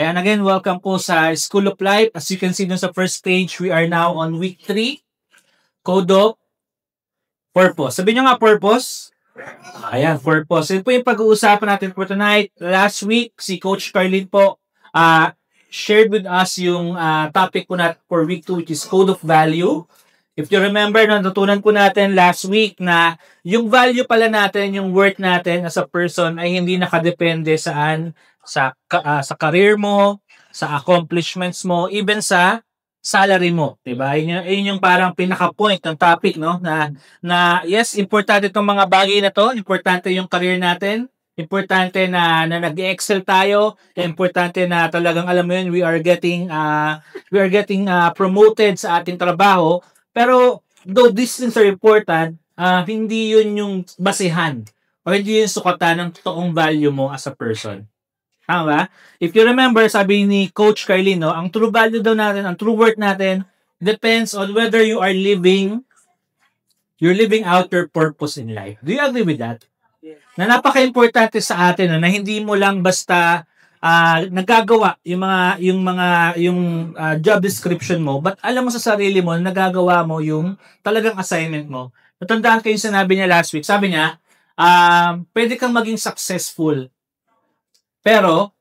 And again, welcome po sa School of Life. As you can see dun sa first stage, we are now on week 3, Code of Purpose. Sabihin nyo nga, purpose. Ayan, purpose. Yun po yung pag-uusapan natin for tonight. Last week, si Coach Carlin po shared with us yung topic po natin for week 2, which is Code of Value. If you remember, natutunan po natin last week na yung value pala natin, yung worth natin as a person ay hindi nakadepende saan sa career mo, sa accomplishments mo, even sa salary mo, 'di ba? Yun yung parang pinaka-point ng topic, no? Na yes, importante itong mga bagay na to, importante yung career natin, importante na nag-excel tayo, importante na talagang alam mo yun, we are getting promoted sa ating trabaho. Pero, though these things are important, hindi yun yung basihan o hindi yun sukatan ng totoong value mo as a person. Tama ba? If you remember, sabi ni Coach Carlin, no, ang true value daw natin, ang true worth natin, depends on whether you're living out your purpose in life. Do you agree with that? Na napaka-importante sa atin na hindi mo lang basta nagagawa yung job description mo, but alam mo sa sarili mo nagagawa mo yung talagang assignment mo. Natandaan ko yung sinabi niya last week. Sabi niya, pwede kang maging successful pero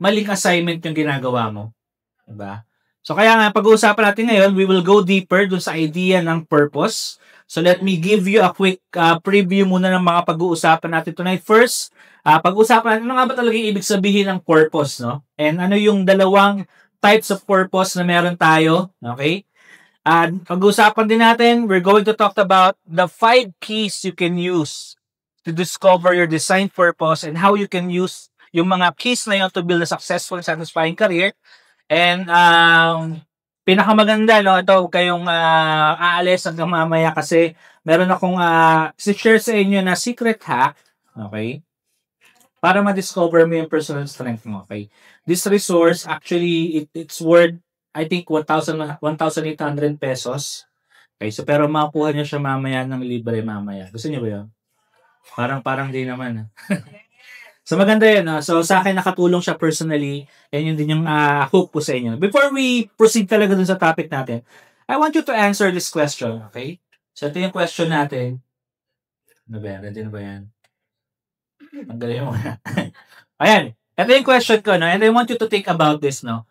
maling assignment yung ginagawa mo. Diba? So kaya nga pag-uusapan natin ngayon, we will go deeper dun sa idea ng purpose. So let me give you a quick preview muna ng mga pag-uusapan natin tonight. First, pag-uusapan natin ano nga ba talaga yung ibig sabihin ng purpose, no? And ano yung dalawang types of purpose na meron tayo, okay? And pag-uusapan din natin, we're going to talk about the 5 keys you can use to discover your design purpose and how you can use yung mga keys na yun to build a successful and satisfying career. And pinakamaganda, no, ito kayong aalis hanggang mamaya kasi meron akong share sa inyo na secret hack, okay? Para ma-discover mo yung personal strength mo, okay? This resource, actually, it's worth, I think, 1,800 pesos. Okay, so pero makukuha niyo siya mamaya ng libre mamaya. Gusto niyo ba yun? Parang di naman. So maganda yun. So sa akin nakatulong siya personally. And yun din yung hope ko sa inyo. Before we proceed talaga dun sa topic natin, I want you to answer this question, okay? So ito yung question natin. Ano ba? Ready na ba yan? Ang galing mo na. Ayan. Ito yung question ko, no? And I want you to think about this, no?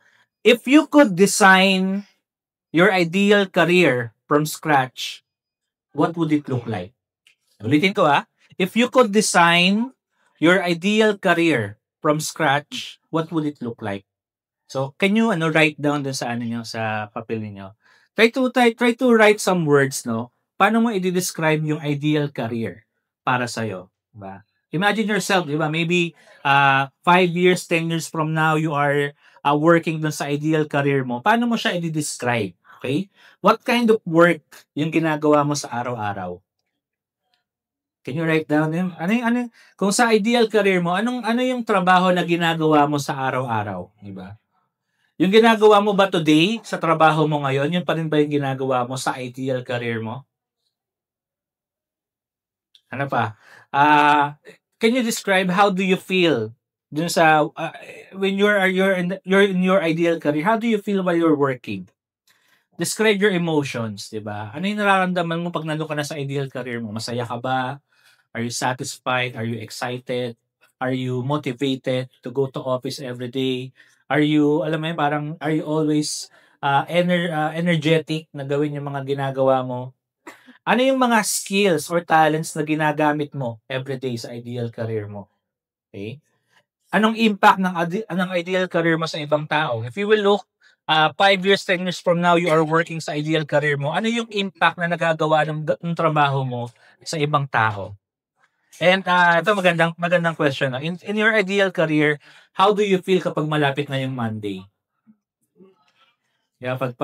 If you could design your ideal career from scratch, what would it look like? Ulitin ko, If you could design your ideal career from scratch, what would it look like? So, can you write down dun sa sa papel niyo? Try to write some words, no? Paano mo i-describe yung ideal career para sa iyo, ba? Imagine yourself, di ba? Maybe 5 years, 10 years from now, you are working dun sa ideal career mo. Paano mo siya i-describe? Okay? What kind of work yung ginagawa mo sa araw-araw? Can you write down them? Kung sa ideal career mo, ano yung trabaho na ginagawa mo sa araw-araw, di ba? Yung ginagawa mo ba today sa trabaho mo ngayon, yun pa rin ba yung ginagawa mo sa ideal career mo? Ano pa? Can you describe how do you feel dun sa when you're in your ideal career? How do you feel while you're working? Describe your emotions, 'di ba? Ano yung nararamdaman mo pag nandoon ka na sa ideal career mo? Masaya ka ba? Are you satisfied? Are you excited? Are you motivated to go to office every day? Are you, alam mo yun, parang are you always energetic na gawin yung mga ginagawa mo? Ano yung mga skills or talents na ginagamit mo every day sa ideal career mo? Okay? Anong impact ng ideal career mo sa ibang tao? If you will look 5 years, 10 years from now, you are working sa ideal career mo, ano yung impact na nagagawa ng trabaho mo sa ibang tao? And ito magandang question. In your ideal career, how do you feel kapag malapit na yung Monday? Yeah, pag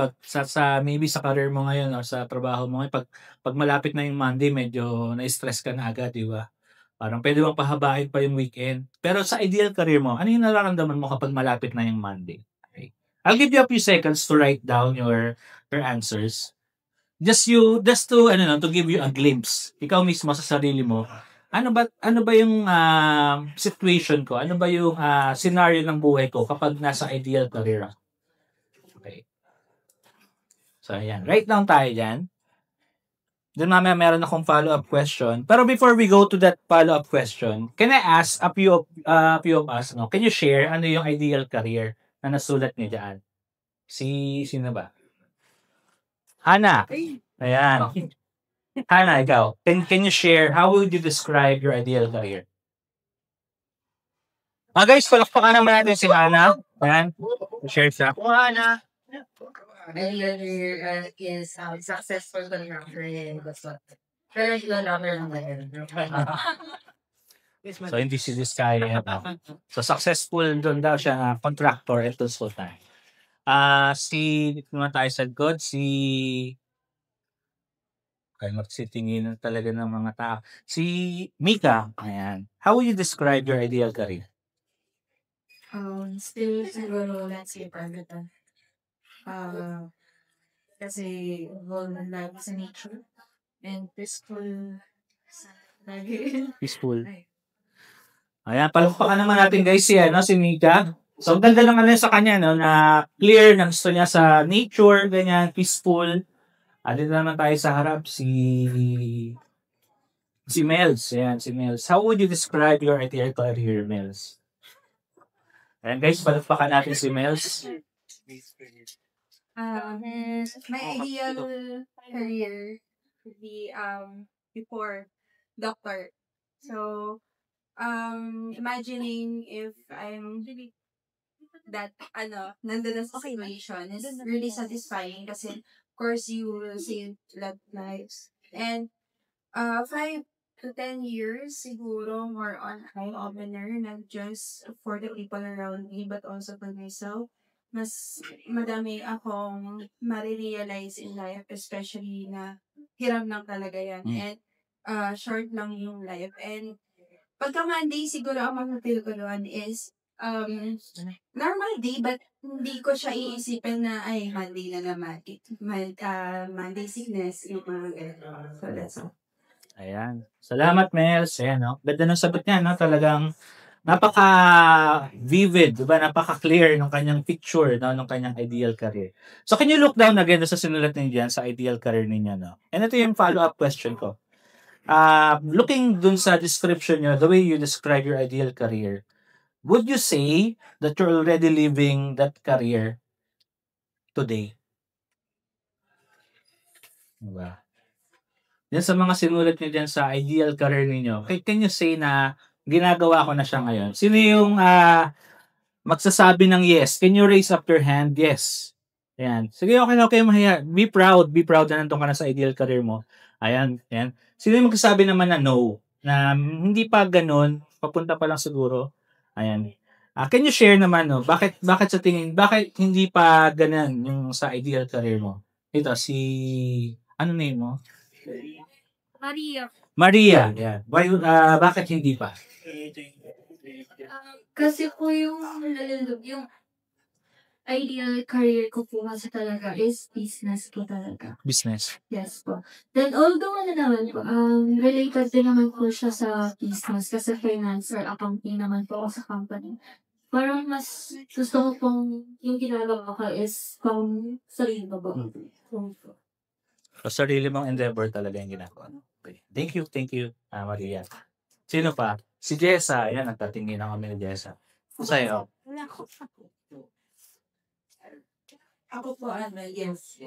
maybe sa career mo ngayon or sa trabaho mo ngayon, pag malapit na yung Monday, medyo na-stress ka na agad, di ba? Parang pwede bang pahabain pa yung weekend. Pero sa ideal career mo, ano yung nararamdaman mo kapag malapit na yung Monday? Okay. I'll give you a few seconds to write down your answers. Just to give you a glimpse. Ikaw mismo sa sarili mo, ano ba yung situation ko? Ano ba yung scenario ng buhay ko kapag nasa ideal career ako? Okay. So, ayan. Write down tayo dyan. Then mamaya meron akong follow-up question. Pero before we go to that follow-up question, can I ask a few of us, no? Can you share ano yung ideal career na nasulat niyo dyan? Sino ba? Hana. Ayan. Hana, ikaw. Can you share, how would you describe your ideal career? Guys, palakpakan naman natin si Hana. Ayan. Share siya. Hana. Ideal career is successful contractor in Gusto. Pero hindi lover lang ngayon. So, hindi si Diskaya. So, successful doon daw siya na contractor at full time. Naman tayo sa God, kaya magsitingin talaga ng mga tao. Si Mika, ayan. How would you describe your ideal career? Still siguro, let's say, private. Kasi goal ng life sa nature and peaceful. Peaceful. Ayan, palakpakan naman natin guys si Mika. So, ang ganda ng sa kanya, no, na clear na gusto niya sa nature, ganyan, peaceful. Dito naman tayo sa harap, si Mels. Ayan, si Mels. How would you describe your ideal career, Mels? Ayan guys, palakpakan natin si Mels. My ideal career would be before doctor. So imagining if I'm that nandun na sa situation is really satisfying kasi of course you will save lives. And 5 to 10 years siguro more on eye-opener, not just for the people around me but also for myself. Mas madami akong marirealize in life, especially na hirap lang talaga yan. And short lang yung life. And pagka Monday, siguro ang mapapil ko doon is normal day, but hindi ko siya iisipin na ay Monday na naman. Monday sickness, yung mga gano'n. So that's all. Ayan. Salamat, Mels. Ayan, no? Ganda ng sagot niya, no? Talagang napaka-vivid, diba? Napaka-clear ng kanyang picture, no? Ng kanyang ideal career. So, can you look down again sa sinulat ninyo dyan sa ideal career ninyo, no? And ito yung follow-up question ko. Looking dun sa description nyo, the way you describe your ideal career, would you say that you're already living that career today? Diba? Yan sa mga sinulat nyo dyan sa ideal career ninyo, can you say na ginagawa ko na siya ngayon? Sino yung magsasabi ng yes? Can you raise up your hand? Yes. Ayan. Sige, okay, mahiya. Be proud na nandun ka na sa ideal career mo. Ayan, ayan. Sino yung magsasabi naman na no? Na hindi pa ganun, papunta pa lang siguro. Ayan. Can you share naman, no? Bakit hindi pa ganun yung sa ideal career mo? Ito, ano name mo? Maria. Yeah. Why, bakit hindi pa? Kasi po yung ideal career ko po kasi talaga is business po talaga. Business. Yes po. Then although naman po, related din naman po siya sa business kasi finance or accounting naman po ako sa company. Parang mas gusto ko pong yung ginagawa ko is pang sarili ko po. So, sarili mong endeavor talaga yung ginagawa. Okay. Thank you, Maria. Sino pa? Si Jessa. Ayan, nagtatingin na kami ni Jessa. Sa'yo. Ako po, yes.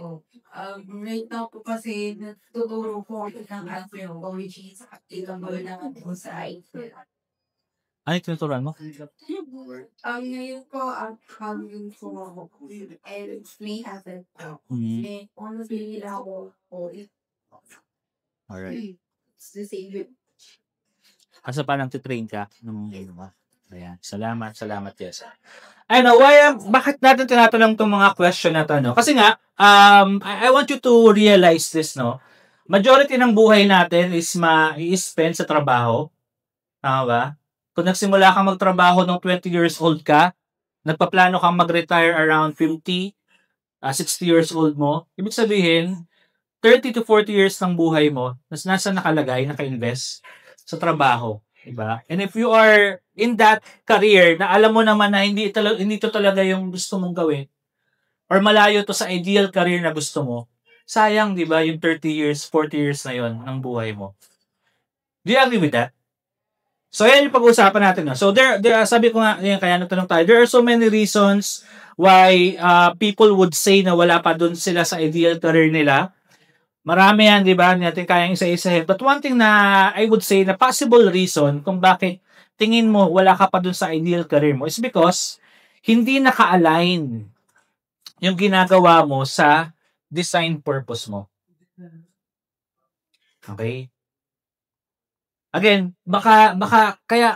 Right now po kasi natuturo po ako ng which is applicable naman po sa IT. Ano yung tinuturuan mo? Ngayon po, coming po ako. And may have it. And honestly, ako po. Alright. It's the same. Asa pa nang titrain ka? Ayan. Salamat, Jessa. Bakit natin tinatanong itong mga question na to, no? Kasi nga, I want you to realize this, no? Majority ng buhay natin is i-spend sa trabaho. Tama ba? Kung nagsimula kang magtrabaho nung 20 years old ka, nagpaplano kang mag-retire around 50, 60 years old mo, ibig sabihin, 30 to 40 years ng buhay mo, nasa nakalagay, naka-invest sa trabaho, diba? And if you are in that career na alam mo naman na hindi to talaga yung gusto mong gawin or malayo to sa ideal career na gusto mo, sayang, diba, yung 30 years, 40 years na yon ng buhay mo. Do you agree with that? So, yan yung pag-uusapan natin. No? So, sabi ko nga, yan, kaya natanong tayo, there are so many reasons why people would say na wala pa dun sila sa ideal career nila. Marami yan, di ba? Natin kayang isa-isahin. But one thing na I would say na possible reason kung bakit tingin mo wala ka pa dun sa ideal career mo is because hindi naka-align yung ginagawa mo sa design purpose mo. Okay? Again, baka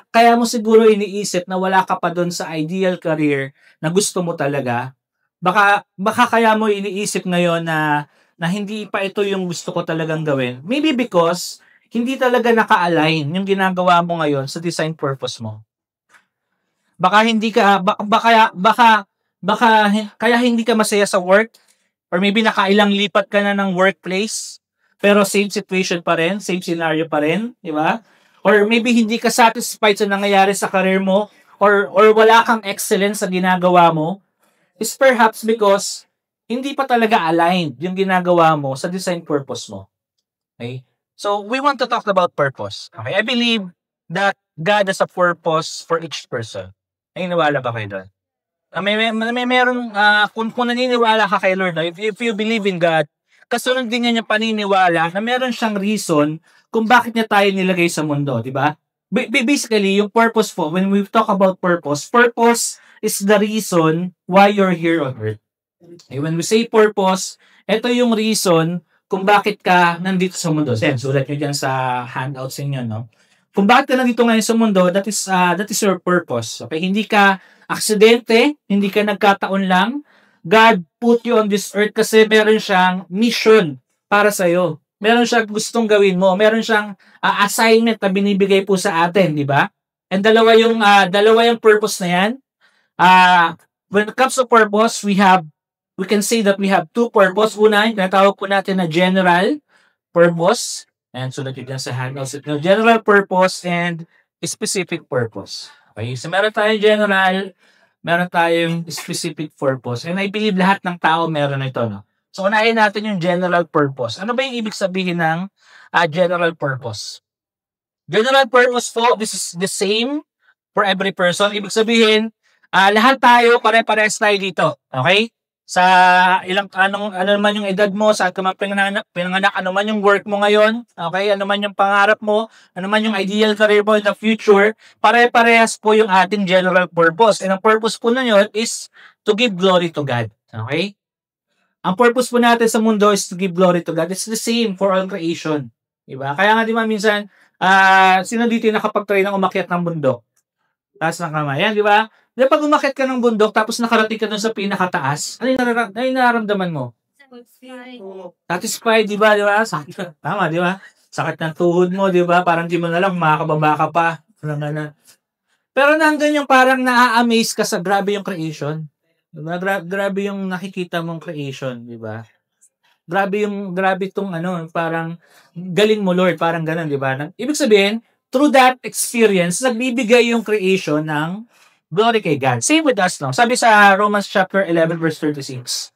kaya mo siguro iniisip na wala ka pa doon sa ideal career na gusto mo talaga. Baka kaya mo iniisip ngayon na hindi pa ito yung gusto ko talagang gawin. Maybe because hindi talaga naka-align yung ginagawa mo ngayon sa design purpose mo. Baka kaya hindi ka masaya sa work, or maybe nakailang lipat ka na ng workplace. Pero same situation pa rin, same scenario pa rin, di ba? Or maybe hindi ka satisfied sa nangyayari sa career mo, or wala kang excellence sa ginagawa mo, is perhaps because hindi pa talaga aligned yung ginagawa mo sa design purpose mo. Okay? So, we want to talk about purpose. Okay? I believe that God has a purpose for each person. Ay, nawala ba kayo doon? Meron, kung naniniwala ka kay Lord, if you believe in God, kasunod din niya paniniwala na meron siyang reason kung bakit niya tayo nilagay sa mundo, di ba? Basically, yung purpose po, when we talk about purpose is the reason why you're here on earth. Okay, when we say purpose, ito yung reason kung bakit ka nandito sa mundo. Sulat nyo dyan sa handouts niyo, no? Kung bakit ka nandito ngayon sa mundo, that is your purpose. Okay, hindi ka aksidente, hindi ka nagkataon lang. God put you on this earth kasi meron siyang mission para sa iyo. Meron siyang gustong gawin mo. Meron siyang assignment na binibigay po sa atin, di ba? And dalawa yung purpose na yan. When it comes to purpose, we can say that we have two purpose. Una, yung tinatawag po natin na general purpose. And sulat yun dyan sa handouts. General purpose and specific purpose. Okay, so meron tayong general, meron tayong specific purpose. And I believe lahat ng tao meron ito, no? So, unahin natin yung general purpose. Ano ba yung ibig sabihin ng general purpose? General purpose po, this is the same for every person. Ibig sabihin, lahat tayo pare-pares tayo dito. Okay? Sa ano naman yung edad mo, saan ka man pinanganak, ano man yung work mo ngayon, okay? Ano man yung pangarap mo, ano man yung ideal career mo in the future, pare-parehas po yung ating general purpose. And ang purpose po na yun is to give glory to God. Okay? Ang purpose po natin sa mundo is to give glory to God. It's the same for all creation. Diba? Kaya nga di ba minsan, sino dito yung nakapag-try ng umakyat ng bundok? Taas ng kamay. Yan, di ba? Di pag umakyat ka ng bundok tapos nakarating ka dun sa pinakataas, ano yung nararamdaman mo? Satisfied, di ba? Di ba? Sakit. Tama, di ba? Sakit ng tuhod mo, di ba? Parang di mo na lang, makakababa ka pa. Pero nandun yung parang na-amaze ka sa grabe yung creation. Diba? Grabe yung nakikita mong creation, di ba? Grabe itong parang galing mo, Lord, parang ganun, di ba? Ibig sabihin, through that experience, nagbibigay yung creation ng glory kay God. Same with us, no? Sabi sa Romans chapter 11, verse 36,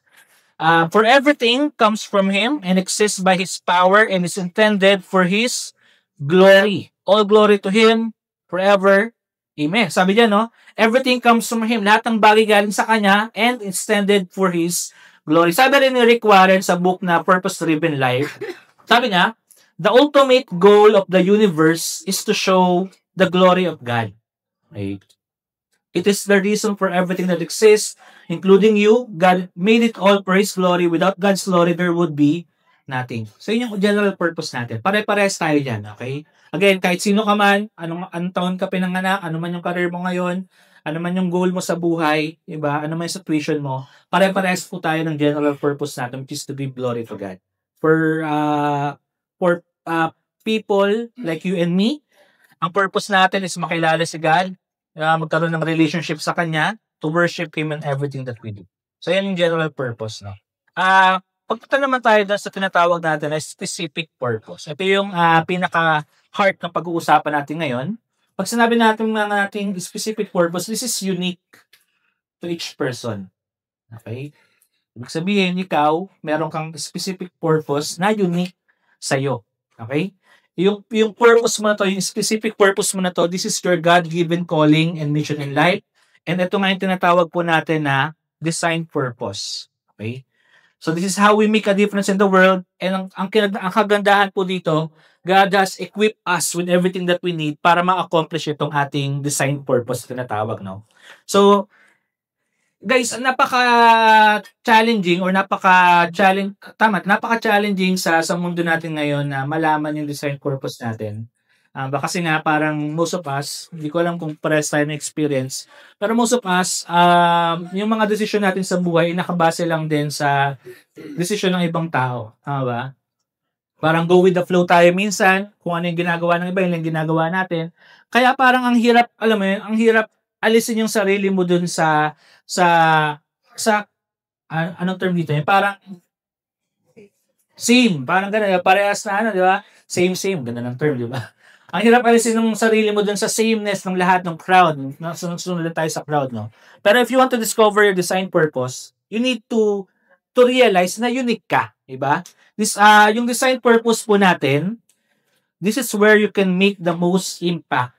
for everything comes from Him and exists by His power and is intended for His glory. All glory to Him forever. Amen. Sabi niya, no? Everything comes from Him. Lahat ng bagay galing sa Kanya and intended for His glory. Sabi rin ni Rick Warren sa book na Purpose-Driven Life, sabi niya, the ultimate goal of the universe is to show the glory of God. Okay? It is the reason for everything that exists, including you. God made it all for His glory. Without God's glory, there would be nothing. So, yun yung general purpose natin. Pare-parehas tayo dyan, okay? Again, kahit sino ka man, anong taon ka pinanganak, ano man yung career mo ngayon, ano man yung goal mo sa buhay, diba? Ano man yung situation mo, pare-parehas po tayo ng general purpose natin, which is to give glory to God. For people like you and me, ang purpose natin is makilala si God, magkaroon ng relationship sa Kanya, to worship Him in everything that we do. So, yan yung general purpose, no? Pagpunta naman tayo doon sa tinatawag natin na specific purpose. Ito yung pinaka-heart ng pag-uusapan natin ngayon. Pag sinabi natin na nating specific purpose, this is unique to each person. Okay? Ibig sabihin, ikaw, meron kang specific purpose na unique sa'yo. Okay? Yung purpose mo na to, yung specific purpose mo na to, this is your God-given calling and mission in life. And ito nga yung tinatawag po natin na design purpose. Okay? So this is how we make a difference in the world. And ang kagandahan po dito, God has equipped us with everything that we need para ma-accomplish itong ating design purpose na tinatawag, no? So, guys, napaka-challenging or napaka-challenging sa mundo natin ngayon na malaman yung design purpose natin. Kasi nga parang most of us, hindi ko alam kung pares tayo ng experience, pero most of us, yung mga desisyon natin sa buhay, nakabase lang din sa desisyon ng ibang tao. Tama ba? Parang go with the flow tayo minsan, kung ano yung ginagawa ng iba, yun yung ginagawa natin. Kaya parang ang hirap, alam mo yun, ang hirap alisin yung sarili mo dun sa anong term dito? Parang same, parang gano'n, parehas na di ba? Same, ganda ng term, di ba? Ang hirap alisin ng sarili mo dun sa sameness ng lahat ng crowd. Sunod tayo sa crowd, no? Pero if you want to discover your design purpose, you need to realize na unique ka, diba? Yung design purpose po natin, this is where you can make the most impact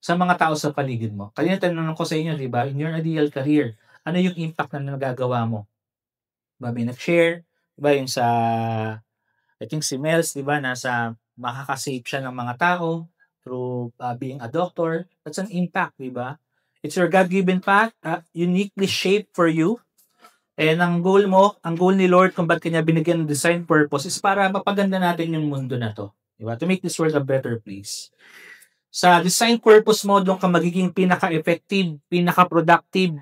sa mga tao sa paligid mo. Kanina tanong ko sa inyo, diba? In your ideal career, ano yung impact na nagagawa mo? Diba? May nag-share, diba? Yung sa, I think si Mels, diba? Nasa makakasave siya ng mga tao through being a doctor. That's an impact, di ba? It's your God-given path, uniquely shaped for you. And ang goal ni Lord kung ba't kanya binigyan ng design purpose is para mapaganda natin yung mundo na to. Di ba? To make this world a better place. Sa design purpose mo, doon ka magiging pinaka-effective, pinaka-productive,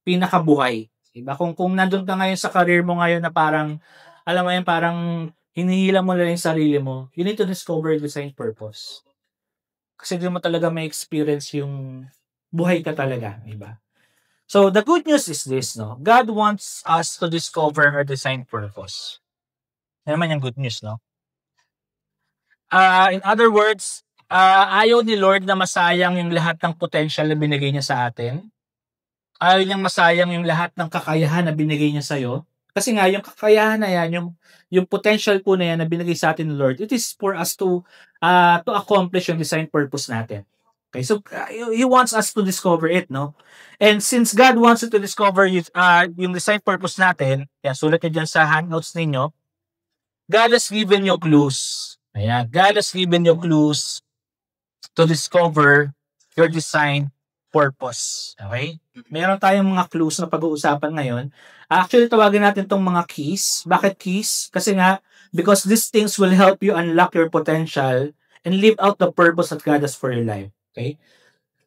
pinaka-buhay. Di ba? Kung nandun ka ngayon sa career mo ngayon na parang, alam mo yan, parang hinihila mo lang yung sarili mo, you need to discover design purpose. Kasi doon mo talaga may experience yung buhay ka talaga, diba? So, the good news is this, no? God wants us to discover our design purpose. Yan naman yung good news, no? In other words, ayaw ni Lord na masayang yung lahat ng potential na binigay niya sa atin. Ayaw niyang masayang yung lahat ng kakayahan na binigay niya sa'yo. Kasi nga, yung kakayahan na yan, yung potential po na yan na binigay sa atin ng Lord, it is for us to accomplish yung design purpose natin. Okay, so He wants us to discover it, no? And since God wants us to discover yung design purpose natin, yan, sulat niya dyan sa handouts ninyo, God has given you clues. Ayan, God has given you clues to discover your design purpose. Okay? Meron tayong mga clues na pag-uusapan ngayon. Actually, tawagin natin itong mga keys. Bakit keys? Kasi nga, because these things will help you unlock your potential and live out the purpose that God has for your life. Okay?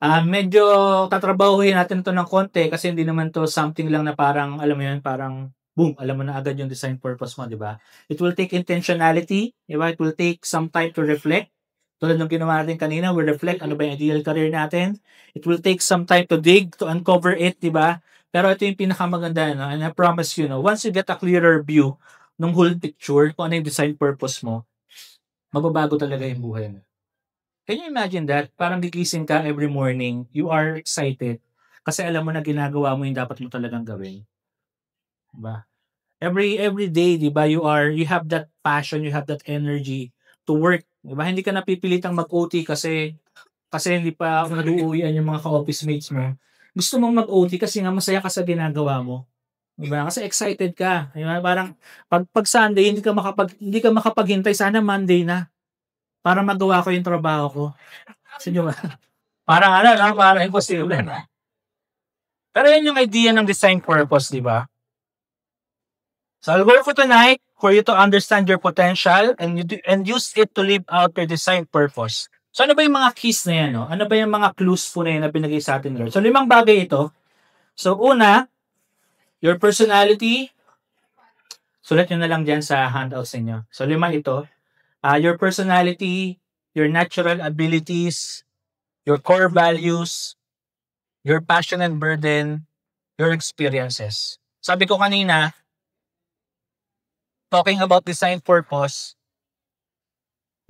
Medyo tatrabahuhin natin ito ng konti kasi hindi naman to something lang na parang, alam mo yun, parang boom, alam mo na agad yung design purpose mo, di ba? It will take intentionality, di ba? It will take some time to reflect. Tulad ng ginawa natin kanina, we reflect ano ba yung ideal career natin. It will take some time to dig, to uncover it, di ba? Pero ito yung pinakamaganda, no? And I promise you, no, once you get a clearer view ng whole picture, kung ano yung design purpose mo, mababago talaga yung buhay mo. Can you imagine that? Parang gigising ka every morning, you are excited kasi alam mo na ginagawa mo yung dapat mo talagang gawin. Diba? Every day, diba, you have that passion, you have that energy to work. Diba? Hindi ka napipilitang mag-OT kasi hindi pa nag-uuwian yung mga ka-office mates mo. Gusto mong mag-OT kasi nga masaya ka sa ginagawa mo. Diba? Kasi excited ka. Diba? Parang pag Sunday, hindi ka makapaghintay, sana Monday na para magawa ko yung trabaho ko. Kasi diba? Parang parang imposible na. Pero yun yung idea ng design purpose, diba? So I'll go for tonight for you to understand your potential and use it to live out your design purpose. So ano ba yung mga keys na yan? No? Ano ba yung mga clues po na yan na binigay sa atin, Lord? So 5 bagay ito. So una, your personality. Sulat nyo na lang dyan sa handouts ninyo. So 5 ito. Your personality, your natural abilities, your core values, your passion and burden, your experiences. Sabi ko kanina, talking about design purpose,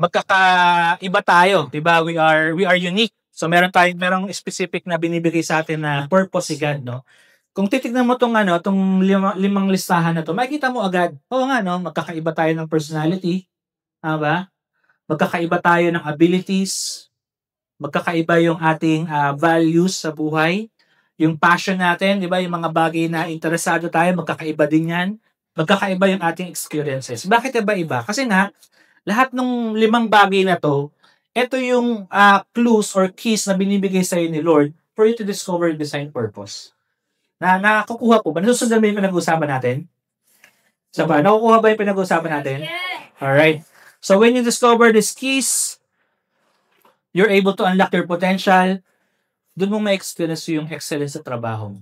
magkakaiba tayo, 'di ba? We are unique. So merong specific na binibigay sa atin na purpose si God, no? Kung titignan mo tong limang listahan na to, makikita mo agad, oo nga no, magkakaiba tayo ng personality, tama ba? Magkakaiba tayo ng abilities, magkakaiba yung ating values sa buhay, yung passion natin, 'di ba? Yung mga bagay na interesado tayo, magkakaiba din 'yan. Magkakaiba yung ating experiences. Bakit iba-iba? Kasi nga lahat ng limang bagay na to, ito yung clues or keys na binibigay sa ni Lord for you to discover the design purpose. Nakukuha po ba? Nasusundan ba yung pinag-uusapan natin? Sa ba? Nakukuha ba yung pinag-uusapan natin? Alright. So when you discover these keys, you're able to unlock your potential. Doon mo ma-experience yung excellence sa trabaho mo.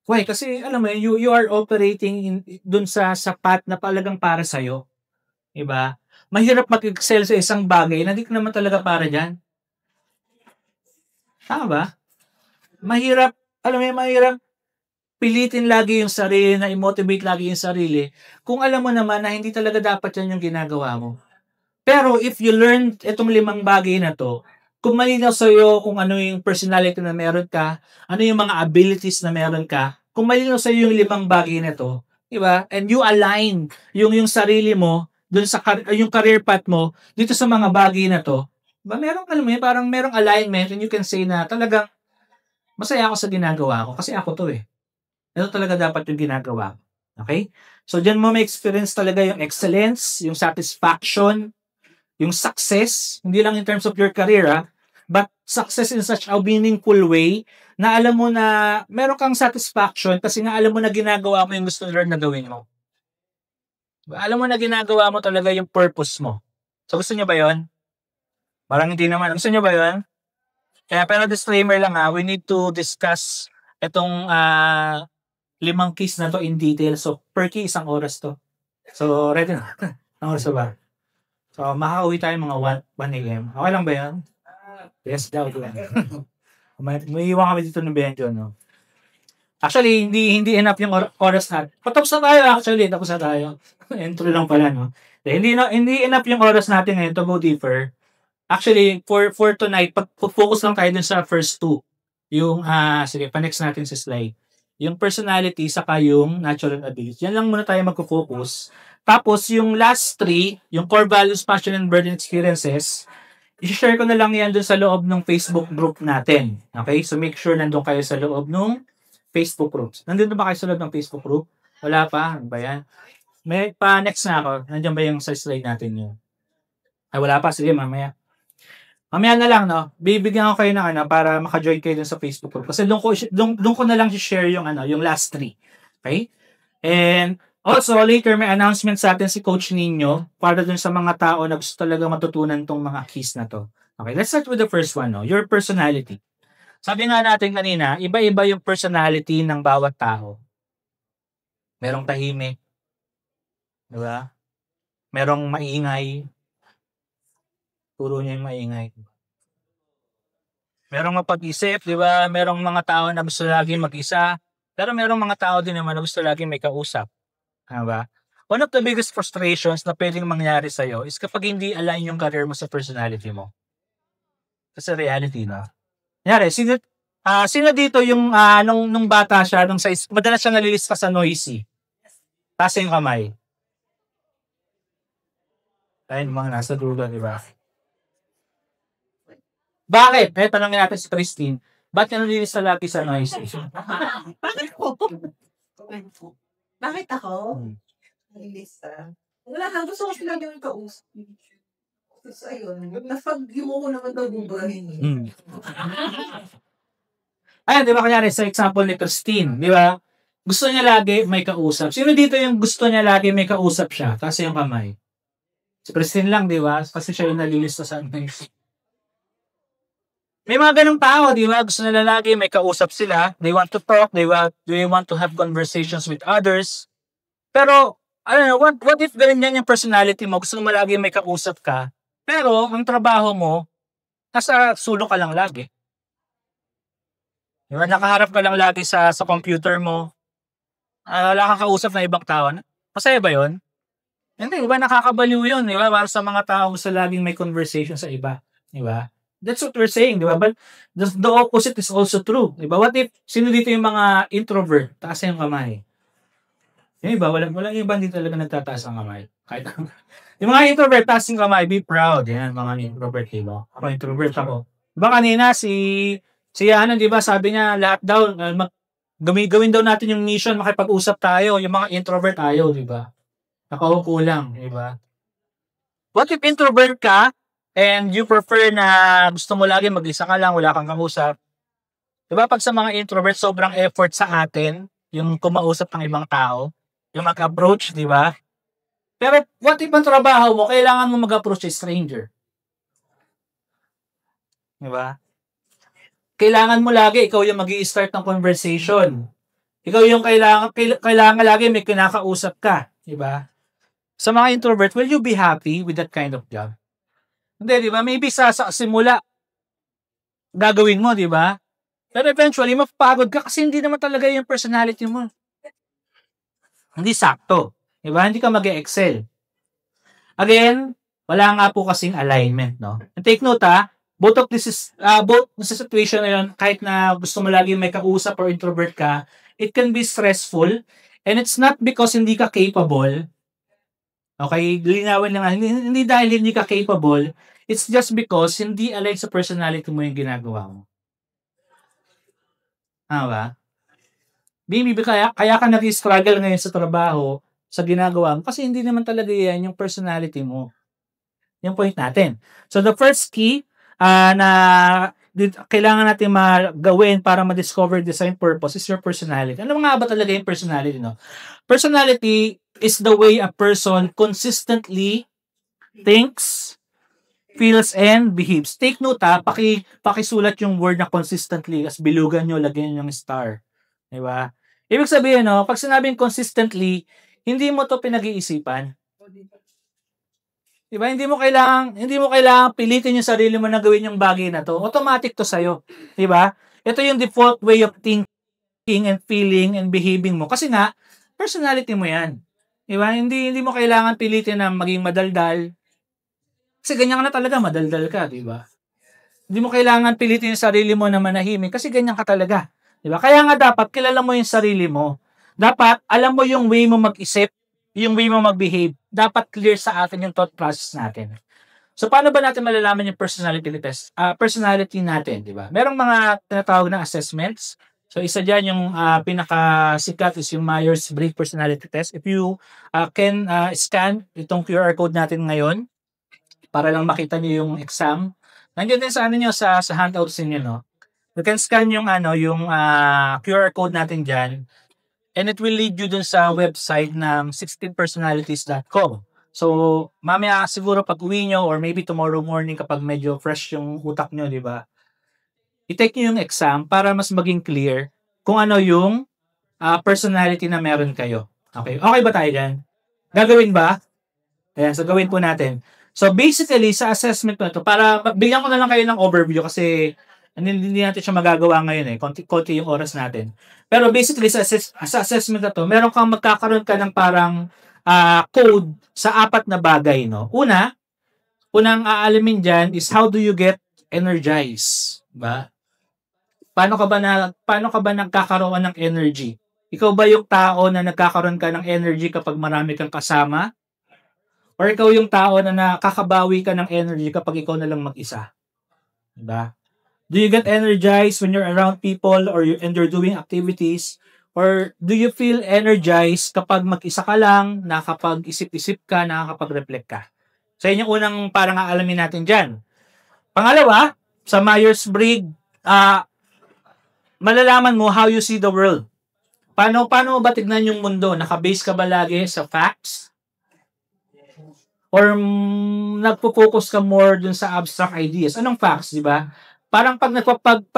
Why? Kasi alam mo, you are operating doon sa path na talagang para sa'yo. Diba? Mahirap mag-excel sa isang bagay na hindi ka naman talaga para dyan. Tama ba? Mahirap pilitin lagi yung sarili, na i-motivate lagi yung sarili, kung alam mo naman na hindi talaga dapat yan yung ginagawa mo. Pero if you learn itong limang bagay na to, kung malinaw sa'yo kung ano yung personality na meron ka, ano yung mga abilities na meron ka, kung malinaw sa'yo yung limang bagay na to, diba? And you align yung sarili mo, dun sa yung career path mo, dito sa mga bagay na to, ba meron parang merong alignment, and you can say na talagang masaya ako sa ginagawa ko kasi ako to eh. Ito talaga dapat yung ginagawa ko. Okay? So, dyan mo may experience talaga yung excellence, yung satisfaction, yung success, hindi lang in terms of your career, but success in such a meaningful way na alam mo na meron kang satisfaction kasi nga alam mo na ginagawa mo yung gusto na gawin mo. Alam mo na ginagawa mo talaga yung purpose mo. So, gusto nyo ba yun? Parang hindi naman. Gusto nyo ba yun? Kaya, pero disclaimer lang we need to discuss itong limang keys na to in detail. So, per key, 1 oras to. So, ready na? 1 oras ba? So, makakauwi tayo mga 1 a.m. Okay lang ba yan? Yes daw. May iwan kami dito ng Benjo, no? Actually, hindi enough yung oras natin. Patapos na tayo actually. Tapos na tayo. Entry lang pala, no? Hindi enough yung oras natin ngayon to go deeper. Actually, for tonight, focus lang tayo dun sa first 2. Yung, sige, pa-next natin sa slide. Yung personality, saka yung natural ability. Yan lang muna tayo magpo-focus. Tapos, yung last 3, yung core values, passion, and burden experiences, i-share ko na lang yan dun sa loob ng Facebook group natin. Okay? So, make sure nandun kayo sa loob ng Facebook groups. Nandun ba kayo sa loob ng Facebook group? Wala pa? Ano ba yan? May pa-next na ako. Nandiyan ba yung sa slide natin yun? Ay, wala pa. Sige, mamaya. Mamaya na lang, no? Bibigyan ko kayo ng para maka-join kayo dun sa Facebook group. Kasi doon ko na lang share yung yung last 3. Okay? And also, later may announcement sa atin si Coach Nino para dun sa mga tao na gusto talaga matutunan tong mga keys na to. Okay, let's start with the first one, no? Your personality. Sabi nga natin kanina, iba-iba yung personality ng bawat tao. Merong tahimik. Diba? Merong maingay. Turo niya yung maingay. Merong mapag-isip, di ba? Merong mga tao na gusto lagi mag-isa. Pero merong mga tao din naman na gusto lagi may kausap. Diba? One of the biggest frustrations na pwedeng mangyari sa'yo is kapag hindi align yung career mo sa personality mo. Sa reality, no? Kunyari, sino dito yung nung bata siya, nung size, madalas siya nalilista sa noisy. Taas yung kamay. Ayun, mga nasa dulo, di ba? Bakit? Tanongin natin si Christine. Bakit ka nalilista lagi sa noisy? Bakit ko? Bakit ako? Nalilista? Wala lang. Gusto ko sila yung kausap. So, ayun. Napag-yung ko naman daw bubrahin. Ayan, di ba? Kanyari, sa example ni Christine, di ba? Gusto niya lagi may kausap. Sino dito yung gusto niya lagi may kausap siya? Kasi yung kamay. Si Christine lang, di ba? Kasi siya yung nalilista sa noisy. May mga ganong tao, di ba? Gusto nila lagi may kausap sila. They want to talk. They want to have conversations with others. Pero, what if ganyan yung personality mo? Gusto mo lagi may kausap ka. Pero, ang trabaho mo, nasa sulok ka lang lagi. Diba? Nakaharap ka lang lagi sa computer mo. Wala kang kausap na ibang tao. Masaya ba yun? Hindi, di ba nakakabaliw yun, di ba? Para sa mga tao gusto laging may conversation sa iba, di ba? That's what we're saying, di ba? But the opposite is also true, di ba? What if, sino dito yung mga introvert? Taas yung kamay. Yung iba, walang iba hindi talaga nagtataas ang kamay. Kahit yung mga introvert, taas yung kamay, be proud. Yan, mga introvert, di ba? Ako introvert ako. Di ba kanina, si ano, di ba, sabi niya, lahat daw, gawin daw natin yung mission, makipag-usap tayo, yung mga introvert tayo, di ba? Nakaupo lang, di ba? What if introvert ka and you prefer na gusto mo lagi mag-isa ka lang, wala kang kausap? Di ba pag sa mga introvert, sobrang effort sa atin yung kumausap ng ibang tao, yung mag-approach, di ba? Pero what if ang trabaho mo, kailangan mo mag-approach a stranger? Di ba? Kailangan mo lagi, ikaw yung mag-i-start ng conversation. Ikaw yung kailangan lagi may kinakausap ka. Di ba? Sa mga introvert, will you be happy with that kind of job? Hindi, di ba? Maybe sa simula, gagawin mo, di ba? Pero eventually, mapapagod ka kasi hindi naman talaga yung personality mo. Hindi sakto. Di ba? Hindi ka mag-excel. Again, wala nga po kasing alignment, no? And take note, both sa situation na yun, kahit na gusto mo lagi may kausap or introvert ka, it can be stressful and it's not because hindi ka capable. Okay, linawin lang, hindi dahil hindi ka capable, it's just because hindi align sa personality mo yung ginagawa mo. Ba? Maybe kaya ka nag-struggle ngayon sa trabaho, sa ginagawa mo, kasi hindi naman talaga yan yung personality mo. Yung point natin. So the first key na kailangan natin magawin para ma-discover design purpose is your personality. Ano nga ba talaga yung personality, no? Personality is the way a person consistently thinks, feels, and behaves. Take note, pakisulat yung word na consistently, as bilugan nyo, lagyan nyo yung star. Diba? Ibig sabihin, no, pag sinabing consistently, hindi mo to pinag-iisipan. Diba? Hindi mo kailangan pilitin yung sarili mo na gawin yung bagay na to. Automatic to sa'yo. Diba? Ito yung default way of thinking and feeling and behaving mo. Kasi nga, personality mo yan. Diba? Hindi mo kailangan pilitin na maging madaldal. Kasi ganyan ka na talaga, madaldal ka, diba? Hindi mo kailangan pilitin yung sarili mo na manahimik kasi ganyan ka talaga. Diba? Kaya nga dapat kilala mo yung sarili mo. Dapat alam mo yung way mo mag-isip, yung way mo mag-behave. Dapat clear sa atin yung thought process natin. So, paano ba natin malalaman yung personality natin, diba? Merong mga tinatawag na assessments. So, isa dyan yung pinakasikat is yung Myers-Briggs Personality Test. If you can scan itong QR code natin ngayon, para lang makita niyo yung exam. Nandiyan din sa niyo sa handouts niyo, no. You can scan yung QR code natin diyan and it will lead you dun sa website ng 16personalities.com. So, mamaya siguro pag uwi nyo or maybe tomorrow morning kapag medyo fresh yung utak nyo, di ba? I-take nyo yung exam para mas maging clear kung ano yung personality na meron kayo. Okay? Okay ba tayo dyan? Gagawin ba? Ayan, so gawin po natin. So basically, sa assessment na ito, para bigyan ko na lang kayo ng overview kasi hindi natin siya magagawa ngayon konti yung oras natin. Pero basically, sa assessment na ito, meron kang magkakaroon ka ng parang code sa 4 na bagay. No? Unang aalamin dyan is how do you get energized? Ba? Paano ka ba nagkakaroon ng energy? Ikaw ba yung tao na nagkakaroon ka ng energy kapag marami kang kasama? Or ikaw yung tao na nakakabawi ka ng energy kapag ikaw na lang mag-isa? Diba? Do you get energized when you're around people and you're doing activities? Or do you feel energized kapag mag-isa ka lang, nakakapag-isip-isip ka, nakakapag-reflect ka? So, yun yung unang parang aalamin natin dyan. Pangalawa, sa Myers-Briggs, malalaman mo how you see the world. Paano ba tignan yung mundo? Naka-base ka ba lagi sa facts? Or nagpo-focus ka more dun sa abstract ideas? Anong facts, di ba? Parang pag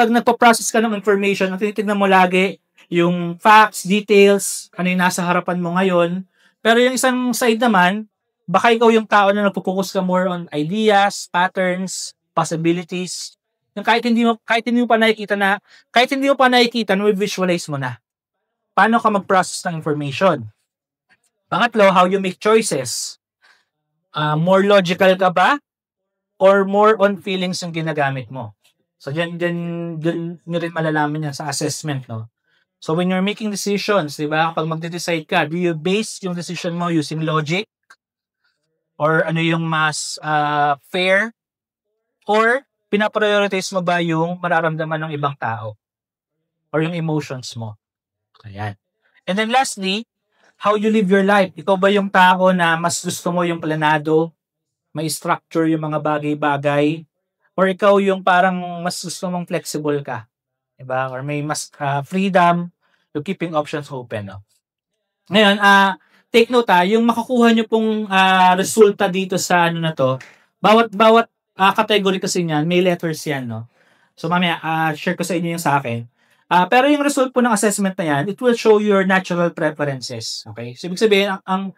nagpo-process ka ng information, ang tinitignan mo lagi yung facts, details, ano yung nasa harapan mo ngayon. Pero yung isang side naman, baka ikaw yung tao na nagpo-focus ka more on ideas, patterns, possibilities. Yung kahit hindi mo pa nakikita, no, visualize mo na. Paano ka mag-process ng information? Pangatlo, how you make choices. More logical ka ba? Or more on feelings yung ginagamit mo? So, dyan nyo rin malalaman yan sa assessment, no? So, when you're making decisions, di ba? Kapag magde-decide ka, do you base yung decision mo using logic? Or ano yung mas fair? Or pinaprioritize mo ba yung mararamdaman ng ibang tao? Or yung emotions mo? Ayan. And then lastly, how you live your life. Ikaw ba yung tao na mas gusto mo yung planado, may structure yung mga bagay-bagay? Or ikaw yung parang mas gusto mong flexible ka? Diba? Or may mas freedom, you're keeping options open. No? Ngayon, take note yung makukuha nyo pong resulta dito sa ano na to, bawat category kasi niyan, may letters yan, no? So mamaya, share ko sa inyo yung sa akin. Pero yung result po ng assessment na yan, it will show your natural preferences. Okay? So ibig sabihin, ang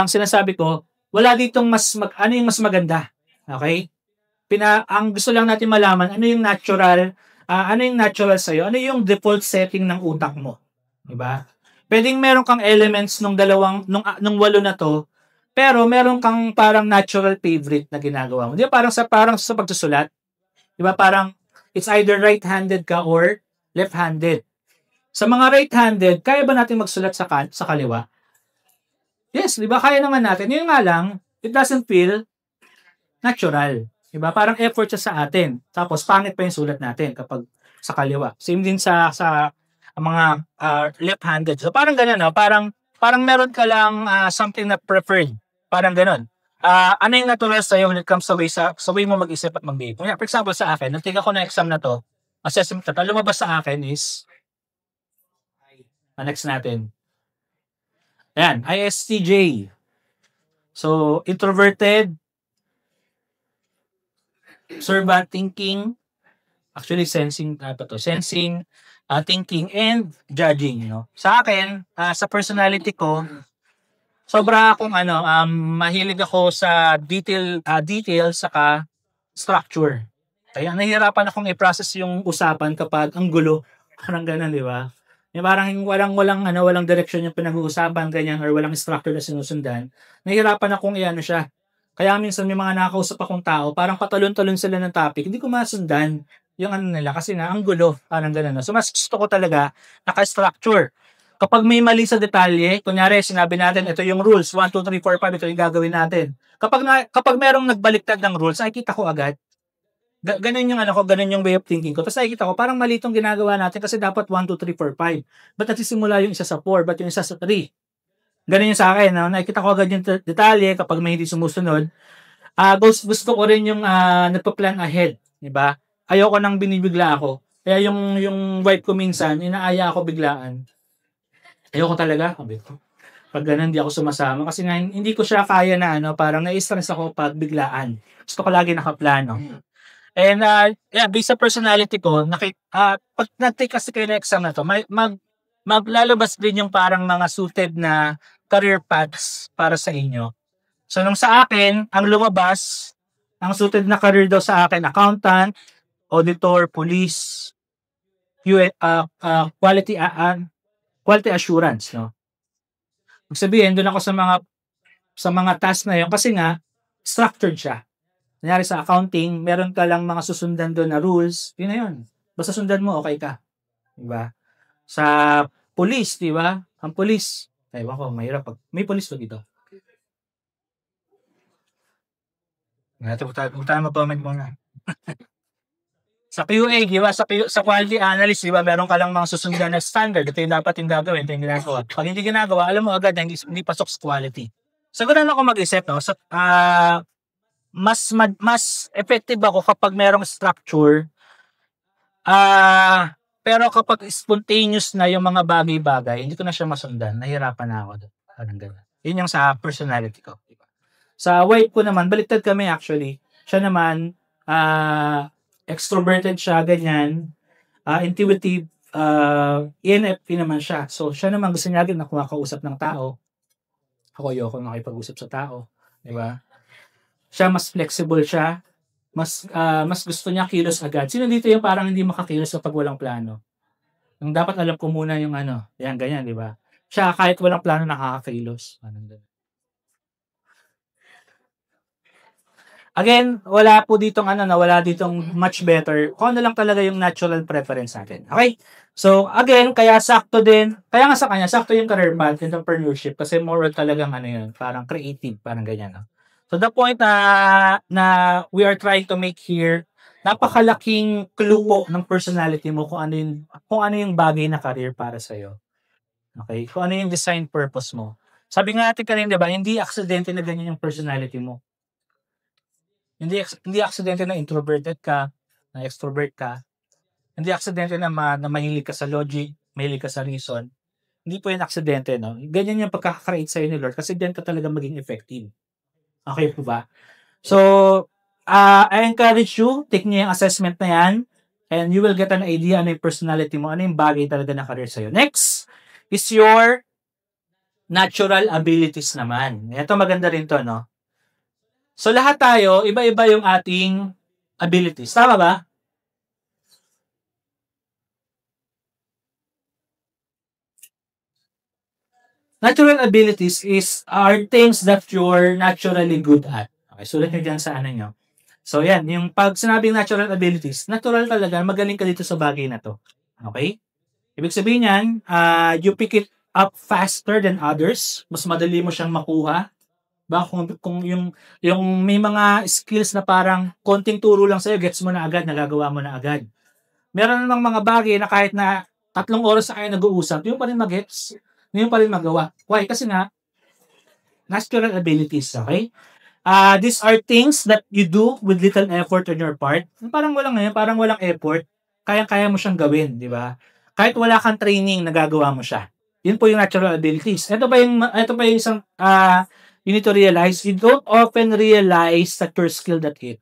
sinasabi ko, wala ditong ano yung mas maganda. Okay? Ang gusto lang natin malaman, ano yung natural sa'yo, ano yung default setting ng utak mo. Diba? Pwedeng meron kang elements nung 8 na to, pero meron kang parang natural favorite na ginagawa mo. Di ba parang sa pagsusulat? Di ba parang it's either right-handed ka or left-handed. Sa mga right-handed, kaya ba natin magsulat sa kaliwa? Yes, di ba? Kaya naman natin. Yun nga lang, it doesn't feel natural. Di ba? Parang effort siya sa atin. Tapos, pangit pa yung sulat natin kapag sa kaliwa. Same din sa mga left-handed. So, parang ganun, no? Parang meron ka lang something na preferred. Parang ganun. Ano yung natural sa'yo when it comes sa way mo mag-isip at mag-behave? For example, sa akin, nag-take ako na exam na to, assessment na to, lumabas sa akin is, next natin. Ayan, ISTJ. So, introverted, observant thinking, actually sensing, thinking, and judging. Sa akin, sa personality ko, sobra akong mahilig ako sa detail saka structure. Kaya nahihirapan akong i-process yung usapan kapag ang gulo. Parang ganun, di ba? Parang walang direction yung pinag-uusapan, ganyan, or walang structure na sinusundan. Nahihirapan akong siya. Kaya minsan may mga nakausap akong tao, parang patalon-talon sila ng topic, hindi ko masundan yung nila kasi nga ang gulo, parang ganun. So mas gusto ko talaga naka-structure. Kapag may mali sa detalye, kunyari sinabi natin ito yung rules, 1, 2, 3, 4, 5, ito yung gagawin natin. Kapag merong nagbaliktad ng rules, nakikita ko agad. Ganun yung way of thinking ko. Tapos nakikita ko, parang mali itong ginagawa natin kasi dapat 1, 2, 3, 4, 5. Ba't nagsisimula yung isa sa 4? Ba't yung isa sa 3? Ganun yung sa akin. No? Nakikita ko agad yung detalye kapag may hindi sumusunod. Gusto ko rin yung nagpa-plan ahead. Diba? Ayoko nang binibigla ako. Kaya yung wife ko minsan, inaaya ako biglaan. Ayoko talaga. Pag ganun, hindi ako sumasama. Kasi nga, hindi ko siya kaya na parang na-stress ako pag biglaan. Gusto ko lagi nakaplano. And based sa personality ko, pag nag-take kasi kayo na exam na to, maglalabas din yung parang mga suited na career paths para sa inyo. So, nung sa akin, ang lumabas, ang suited na career daw sa akin, accountant, auditor, police, quality assurance, no? Ibig sabihin, doon ako sa mga task na yun kasi nga, structured siya. Kunyari sa accounting, meron ka lang mga susundan doon na rules, yun na yun. Basta sundan mo, okay ka. Diba? Sa police, diba? Ang police, ewan ko, mahirap pag may police ba dito? Huwag tayo mag-comment muna. Sa QA, diba? Sa quality analyst, diba? Meron ka lang mga susundan na standard. Ito yung dapat yung gagawin, ito yung ginagawa. Pag hindi ginagawa, alam mo agad na hindi pasok sa quality. So, ganun ako mag-isip, no? Mas effective ako kapag merong structure. Pero kapag spontaneous na yung mga bagay-bagay, hindi ko na siya masundan. Nahirapan na ako doon. Parang gano'n. Yun yung sa personality ko. Diba? Sa wife ko naman, baliktad kami actually. Siya naman, extroverted siya, ganyan. Intuitive, ENFP naman siya. So, siya naman gusto niya na kumakausap ng tao. Ako ayoko nakipag-usap sa tao. Diba? Siya mas flexible siya. Mas gusto niya kilos agad. Sino dito yung parang hindi makakilos kapag walang plano? Yung dapat alam ko muna yung yan, ganyan, di ba? siya kahit walang plano nakakakilos. Parang ganun. Again, wala po ditong wala ditong much better. Kung ano lang talaga yung natural preference natin. Okay? So, again, kaya sakto din. Kaya nga sa kanya, sakto yung career path, entrepreneurship, kasi more talagang yun, parang creative, parang ganyan. No? So, the point na we are trying to make here, napakalaking clue po ng personality mo kung ano yung bagay na career para sa'yo. Okay? Kung ano yung design purpose mo. Sabi nga natin kanina, diba, hindi aksidente na ganyan yung personality mo. Hindi aksidente na introverted ka, na extrovert ka. Hindi aksidente na mahilig ka sa logic, mahilig ka sa reason. Hindi po yan aksidente, no? Ganyan yung pagkaka-create sa'yo ni Lord kasi diyan ka talaga maging effective. Okay po ba? So, I encourage you, take niyo yung assessment na yan and you will get an idea ano yung personality mo, ano yung bagay talaga na career sa'yo. Next is your natural abilities naman. Ito maganda rin to, no? So, lahat tayo, iba-iba yung ating abilities. Tama ba? Natural abilities are things that you're naturally good at. Okay, sulat nyo dyan sa nyo. So, yan. Yung pag sinabing natural abilities, natural talaga, magaling ka dito sa bagay na to. Okay? Ibig sabihin yan, you pick it up faster than others. Mas madali mo siyang makuha. Ba, kung yung may mga skills na parang konting turo lang sa'yo, gets mo na agad, nagagawa mo na agad. Meron namang mga bagay na kahit na 3 oras na kayo nag-uusap, yung pa rin mag-gets, yung pa rin magawa. Why? Kasi nga, natural abilities, okay? These are things that you do with little effort on your part. Parang walang effort, kayang-kaya mo siyang gawin, di ba? Kahit wala kang training, nagagawa mo siya. Yun po yung natural abilities. Ito pa yung isang you need to realize, you don't often realize that you're skilled at it.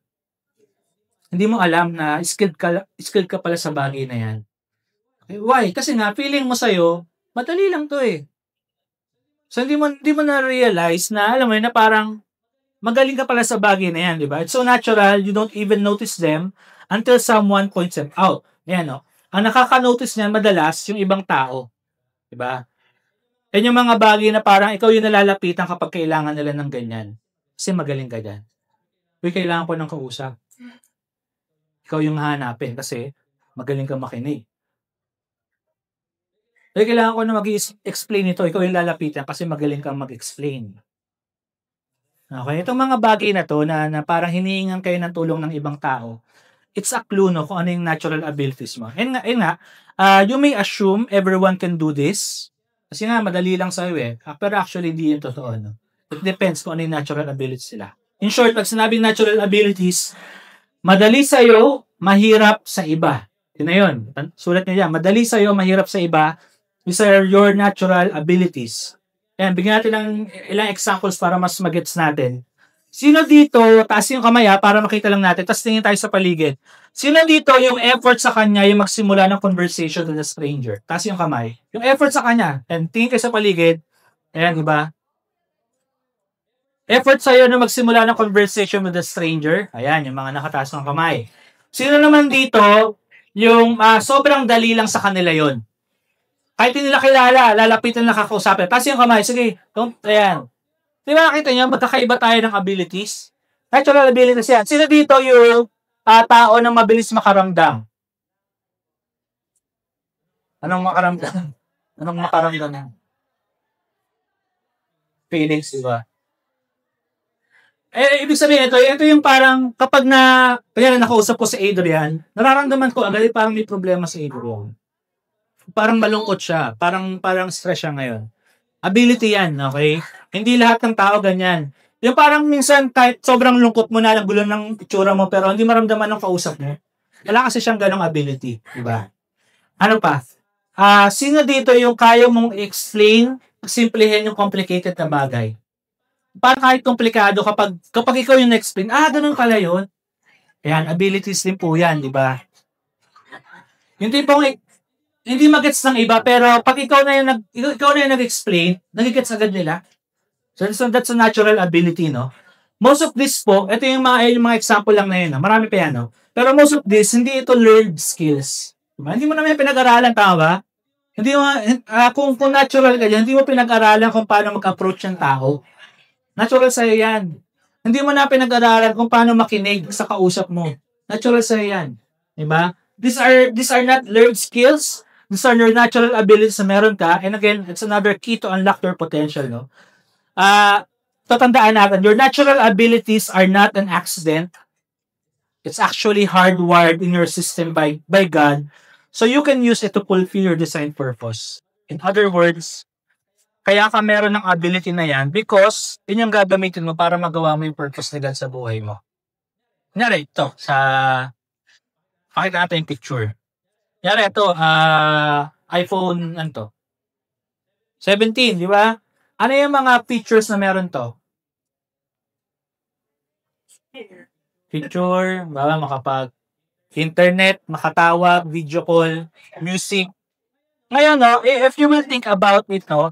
Hindi mo alam na skilled ka pala sa bagay na yan. Okay, why? Kasi nga, feeling mo sa'yo, madali lang to eh. So, hindi mo na-realize na, alam mo yun, na parang magaling ka pala sa bagay na yan, di ba? It's so natural, you don't even notice them until someone points them out. Yan, no? Ang nakaka-notice niyan madalas, yung ibang tao. Di ba? Yan yung mga bagay na parang ikaw yung nalalapitan kapag kailangan nila ng ganyan. Kasi magaling ka dyan. Uy, kailangan ko ng kausap. Ikaw yung hahanapin kasi magaling ka makinig. Uy, kailangan ko na mag-explain ito. Ikaw yung lalapitan kasi magaling kang mag-explain. Okay? Itong mga bagay na to na parang hinihingan kayo ng tulong ng ibang tao, it's a clue, no, kung ano yung natural abilities mo. You may assume everyone can do this. Kasi nga, madali lang sa'yo eh. Pero actually, hindi yun totoo. No? It depends kung ano yung natural abilities sila. In short, pag sinabing natural abilities, madali sa'yo, mahirap sa iba. Yun na yun. Sulat niyo yan. Madali sa'yo, mahirap sa iba. These are your natural abilities. Ayan, bigyan natin ng ilang examples para mas magets natin. Sino dito, taas yung kamay para makita lang natin, tapos tingin tayo sa paligid. Sino dito yung effort sa kanya yung magsimula ng conversation with a stranger? Taas yung kamay. Yung effort sa kanya, and tingin kayo sa paligid, ayan, di ba? Effort sa'yo na magsimula ng conversation with a stranger, ayan, yung mga nakataas ng kamay. Sino naman dito, yung sobrang dali lang sa kanila yon? Kahit hindi nila kilala, lalapitan na kakausapin. Taas yung kamay, sige, ayan. Di ba nakita nyo, magkakaiba tayo ng abilities? Natural abilities yan. Sino dito yung tao na mabilis makaramdam? Anong makaramdam? Anong makaramdam yan? Feelings, di ba? Ibig sabihin, ito yung parang kapag kaya nakausap ko si Adrian, nararamdaman ko agad parang may problema si Adrian. Parang malungkot siya. Parang stress siya ngayon. Ability yan, okay? Hindi lahat ng tao ganyan. Yung parang minsan kahit sobrang lungkot mo na, gulo ng itsura mo, pero hindi maramdaman ng kausap mo. Wala kasi siyang ganong ability, di ba? Ano pa? Sino dito yung kaya mong explain, simplihin yung complicated na bagay? Parang kahit komplikado kapag ikaw yung explain, ganun pala yun. Ayan, abilities din po yan, di ba? Yung tipong hindi magets ng iba, pero pag ikaw na yung nag-explain, nagigets agad nila. So that's a natural ability, no? Most of this po, ito yung mga example lang na yun, no? Marami pa yan, no? Pero most of this, hindi ito learned skills. Diba? Hindi mo naman pinag-aralan, tama ba? Hindi mo, kung natural ka dyan, hindi mo pinag-aralan kung paano mag-approach ng tao. Natural sa'yo yan. Hindi mo na pinag-aralan kung paano makinig sa kausap mo. Natural sa'yo yan. Diba? These are not learned skills. These are your natural abilities na meron ka. And again, it's another key to unlock your potential, no? Tatandaan natin, your natural abilities are not an accident. It's actually hardwired in your system by God. So you can use it to fulfill your design purpose. In other words, kaya ka meron ng ability na yan because yun yung gagamitin mo para magawa mo yung purpose ni God sa buhay mo. Kunyari, ito, pakita natin yung picture. Kunyari, ito, iPhone, 17, di ba? Ano yung mga features na meron to? Picture, makapag-internet, makatawag, video call, music. Ngayon, no, if you will think about it, no,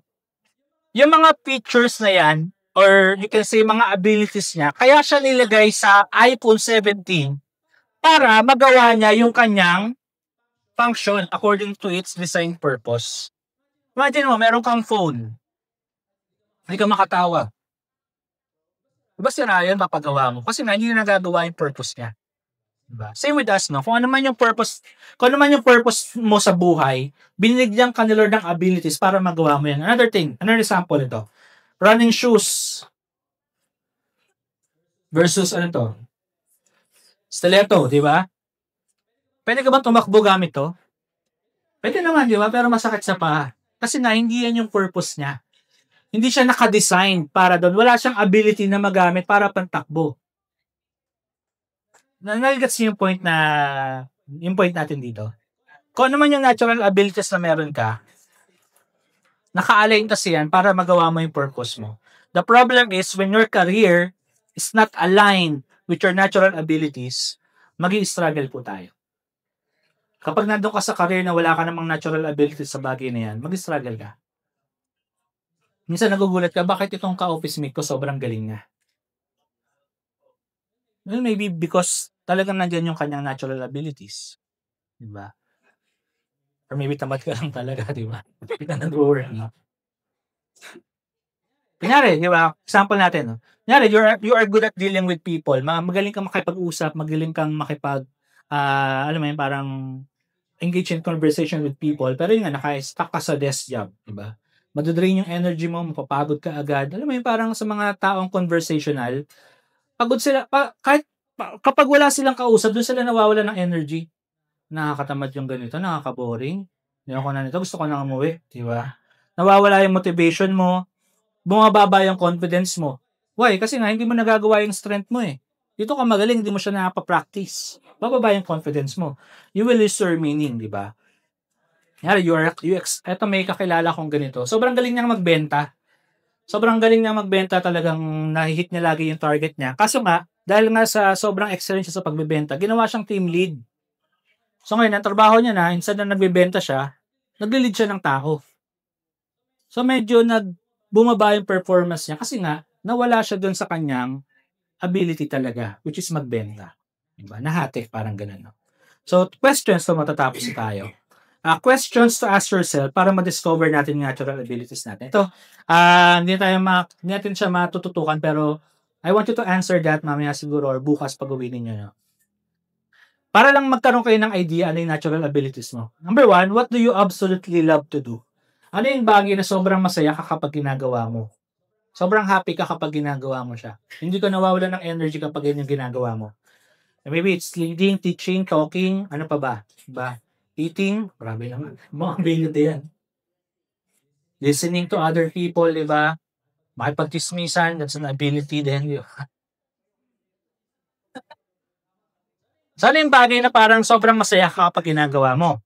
yung mga features na yan, or you can say mga abilities niya, kaya siya nilagay sa iPhone 17 para magawa niya yung kanyang function according to its design purpose. Imagine mo, meron kang phone. Hindi ka makatawag. Diba si Ryan papagawa mo? Kasi nga, hindi na nagagawa yung purpose niya. Diba? Same with us, no? Kung ano man yung purpose mo sa buhay, binigyan ka ni Lord ng abilities para magawa mo yan. Another example ito. Running shoes versus stiletto, di ba? Pwede ka ba tumakbo gamit to? Pwede naman, di ba? Pero masakit sa paa. Kasi nga, hindi yan yung purpose niya. Hindi siya naka-design para doon. Wala siyang ability na magamit para pantakbo. Nagigets yung point natin dito. Kung ano man yung natural abilities na meron ka, naka-align kasi yan para magawa mo yung purpose mo. The problem is when your career is not aligned with your natural abilities, magi-struggle po tayo. Kapag nandun ka sa career na wala ka namang natural abilities sa bagay na yan, magi-struggle ka. Minsan nagugulat ka, bakit itong ka-office mate ko sobrang galing niya? Well, maybe because talagang nandyan yung kanyang natural abilities. Diba? Or maybe tamad ka lang talaga, diba? Hindi ka nag-work. Kunyari, diba? Example natin. No? Kunyari, you are good at dealing with people. Magaling kang makipag-usap, magaling kang parang engage in conversation with people. Pero yun nga, naka-stuck ka sa desk job. Diba? Madodrain yung energy mo, mapapagod ka agad. Alam mo yun, parang sa mga taong conversational, pagod sila, kapag wala silang kausap, doon sila nawawala ng energy. Nakakatamad yung ganito, nakaka-boring. Hindi ako na nito, gusto ko nang umuwi. Diba? Nawawala yung motivation mo, bumababa yung confidence mo. Why? Kasi nga, hindi mo nagagawa yung strength mo eh. Dito ka magaling, hindi mo siya nakapa-practice. Bababa yung confidence mo. You will lose your meaning, di ba? Eto may kakilala kong ganito. Sobrang galing niyang magbenta. Talagang nahihit niya lagi yung target niya. Kaso nga, dahil nga sa sobrang excellent siya sa pagbebenta, ginawa siyang team lead. So ngayon, ang trabaho niya na, instead na nagbebenta siya, nagli-lead siya ng tao. So medyo bumaba yung performance niya kasi nga, nawala siya dun sa kanyang ability talaga, which is magbenta. Diba? Nahati, parang ganun. No? So, questions to matatapos tayo. Questions to ask yourself para ma-discover natin yung natural abilities natin. Ito, hindi natin siya matututukan pero I want you to answer that mamaya siguro or bukas pag-uwi ninyo. No? Para lang magkaroon kayo ng idea ano yung natural abilities mo. Number 1, what do you absolutely love to do? Ano yung bagay na sobrang masaya ka kapag ginagawa mo? Sobrang happy ka kapag ginagawa mo siya. Hindi ka nawawalan ng energy kapag yun yung ginagawa mo. Maybe it's leading, teaching, talking, ano pa ba? Diba? Eating, grabe naman. Mga ability yan. Listening to other people, di ba? Makipagtismisan, that's an ability din. So, ano yung bagay na parang sobrang masaya ka kapag ginagawa mo?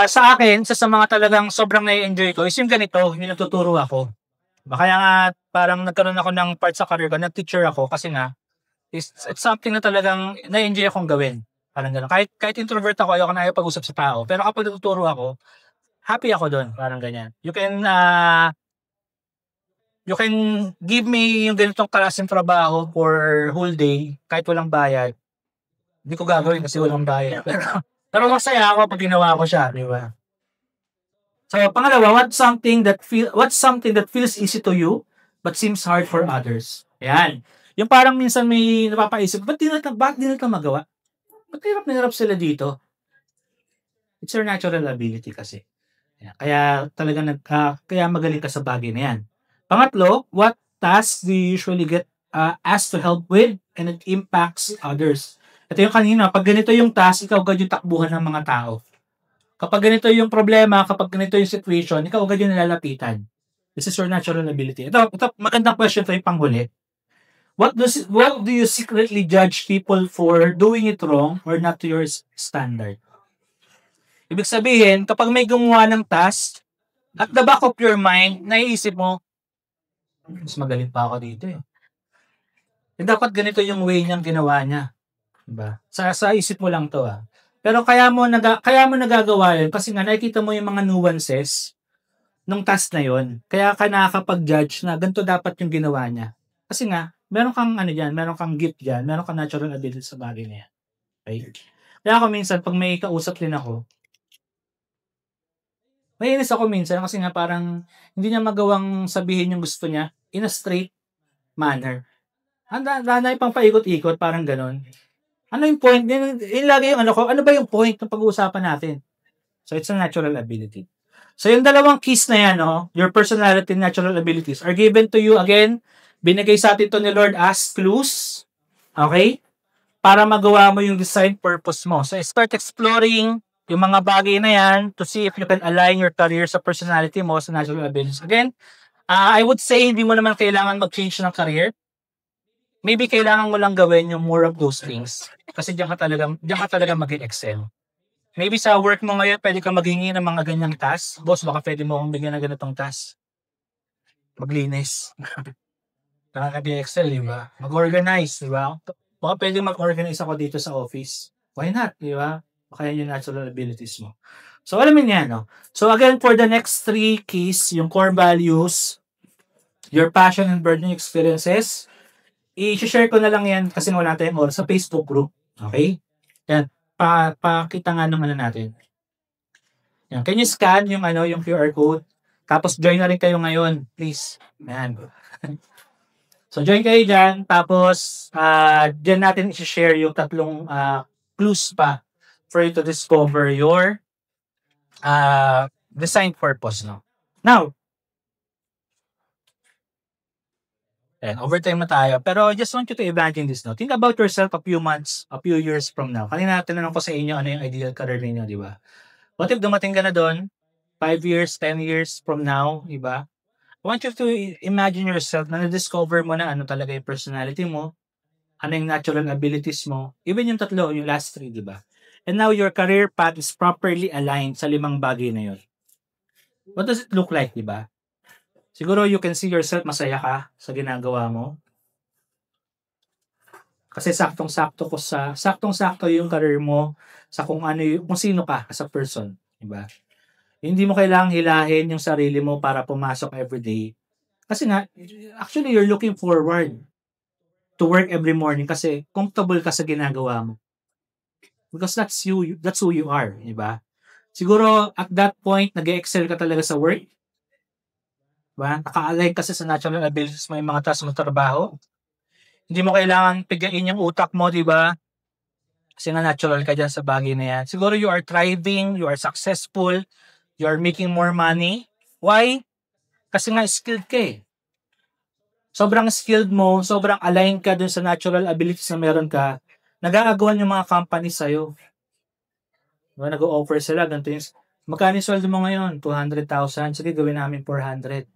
Sa akin, sa mga talagang sobrang nai-enjoy ko, is yung ganito, yung nagtuturo ako. Kaya nga, parang nagkaroon ako ng part sa career ko, nag-teacher ako kasi nga, it's something na talagang nai-enjoy akong gawin. Parang gano'n. Kahit introvert ako, ayoko na pag-usap sa tao. Pero kapag nagtuturo ako, happy ako doon. Parang ganyan. You can give me yung ganitong klaseng trabaho for whole day, kahit walang bayad. Hindi ko gagawin kasi walang bayad. Pero masaya ako pag ginawa ko siya, di ba? So, pangalawa, what's something that feels easy to you but seems hard for others? Ayan. Yung parang minsan may napapaisip, ba't di nila magawa? Ba't hirap na hirap sila dito? It's your natural ability kasi. Ayan. Kaya talaga kaya magaling ka sa bagay na yan. Pangatlo, what tasks do you usually get asked to help with and it impacts others? Ito yung kanina, pag ganito yung task, ikaw agad yung takbuhan ng mga tao. Kapag ganito yung problema, kapag ganito yung situation, ikaw agad yung nilalapitan. This is your natural ability. Ito magandang question to yung panghuli. What do you secretly judge people for doing it wrong or not to your standard? Ibig sabihin, kapag may gumawa ng task, at the back of your mind, naiisip mo, mas magaling pa ako dito eh. Dapat ganito yung way niyang ginawa niya. Diba? Sa isip mo lang to ah. Pero kaya mo nagagawa yun kasi nga nakikita mo yung mga nuances nung task na yun. Kaya ka nakakapag-judge na ganito dapat yung ginawa niya. Kasi nga, meron kang meron kang gift dyan, meron kang natural ability sa bagay na yan. Okay? Kaya ako minsan, pag may kausap din ako, naiinis ako minsan kasi nga parang hindi niya magawang sabihin yung gusto niya in a straight manner. Handa pang paikot-ikot, parang ganon. Ano yung point? Yung lagi yung ano ba yung point ng pag-uusapan natin? So, it's a natural ability. So, yung dalawang keys na yan, your personality and natural abilities are given to you again. Binigay sa atin to ni Lord as clues. Okay? Para magawa mo yung design purpose mo. So, start exploring yung mga bagay na yan to see if you can align your career sa personality mo, sa natural abilities. Again, I would say hindi mo naman kailangan mag-change ng career. Maybe kailangan mo lang gawin yung more of those things. Kasi diyan ka talaga mag-excel. Maybe sa work mo ngayon, pwede ka maghingi ng mga ganyang task. Boss, baka pwede mo akong bigyan ng ganitong task. Maglinis. Nakaka-excel, di ba? Mag-organize, di ba? Baka pwede mag-organize ako dito sa office. Why not, di ba? Baka yan yung natural abilities mo. So, alam mo yan, no? So, again, for the next 3 keys, yung core values, your passion and burning experiences, i-share ko na lang yan kasi wala tayong oras sa Facebook group. Okay? Yan. Pakita nga naman natin. Yan. Can you scan yung QR code? Tapos join na rin kayo ngayon. Please. Yan. So join kayo dyan. Tapos dyan natin i-share yung 3 clues pa for you to discover your design purpose. No? Now, and overtime na tayo. Pero I just want you to imagine this, no? Think about yourself a few months, a few years from now. Kanina tinanong ko sa inyo ano yung ideal career ninyo, di ba? What if dumating ka na doon, 5 years, 10 years from now, di ba? I want you to imagine yourself na na-discover mo na ano talaga yung personality mo, ano yung natural abilities mo, even yung 3, yung last 3, di ba? And now your career path is properly aligned sa 5 bagay na yun. What does it look like, di ba? Siguro you can see yourself masaya ka sa ginagawa mo. Kasi saktong-sakto yung career mo sa kung sino ka as a person, di ba? Hindi mo kailangang hilahin yung sarili mo para pumasok everyday. Kasi nga, actually you're looking forward to work every morning kasi comfortable ka sa ginagawa mo. Because that's who you are, di ba? Siguro at that point nag-excel ka talaga sa work. Diba? Naka-align kasi sa natural abilities mo yung mga task mo trabaho. Hindi mo kailangan pigain yung utak mo, di ba? Kasi nga natural ka dyan sa bagay na yan. Siguro you are thriving, you are successful, you are making more money. Why? Kasi nga skilled ka eh. Sobrang skilled mo, sobrang aligned ka dun sa natural abilities na meron ka, nagagawan yung mga companies sa'yo. Diba? Nag-o-offer sila, ganito yung, magkano yung sweldo mo ngayon? 200,000. Sige, gawin namin 400.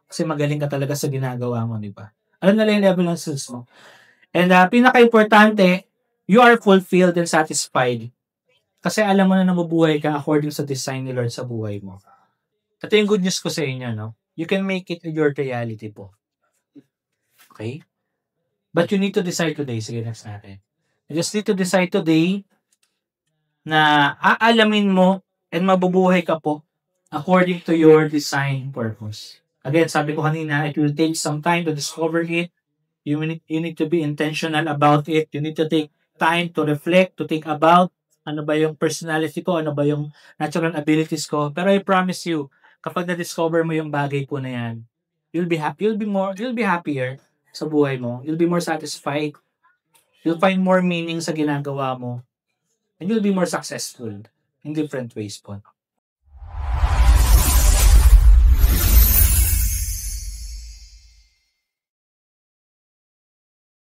Kasi magaling ka talaga sa ginagawa mo, di ba? Alam na lang yung level ng skills mo. And pinaka-importante, you are fulfilled and satisfied. Kasi alam mo na nabubuhay ka according sa design ni Lord sa buhay mo. Ito yung good news ko sa inyo, no? You can make it your reality po. Okay? But you need to decide today. Sige, next natin. You just need to decide today na aalamin mo and mabubuhay ka po according to your design purpose. Again, sabi ko kanina, it will take some time to discover it. You need to be intentional about it. You need to take time to reflect, to think about ano ba yung personality ko, ano ba yung natural abilities ko. Pero I promise you, kapag na-discover mo yung bagay po na yan, you'll be happy, you'll be happier sa buhay mo. You'll be more satisfied. You'll find more meaning sa ginagawa mo. And you'll be more successful in different ways po.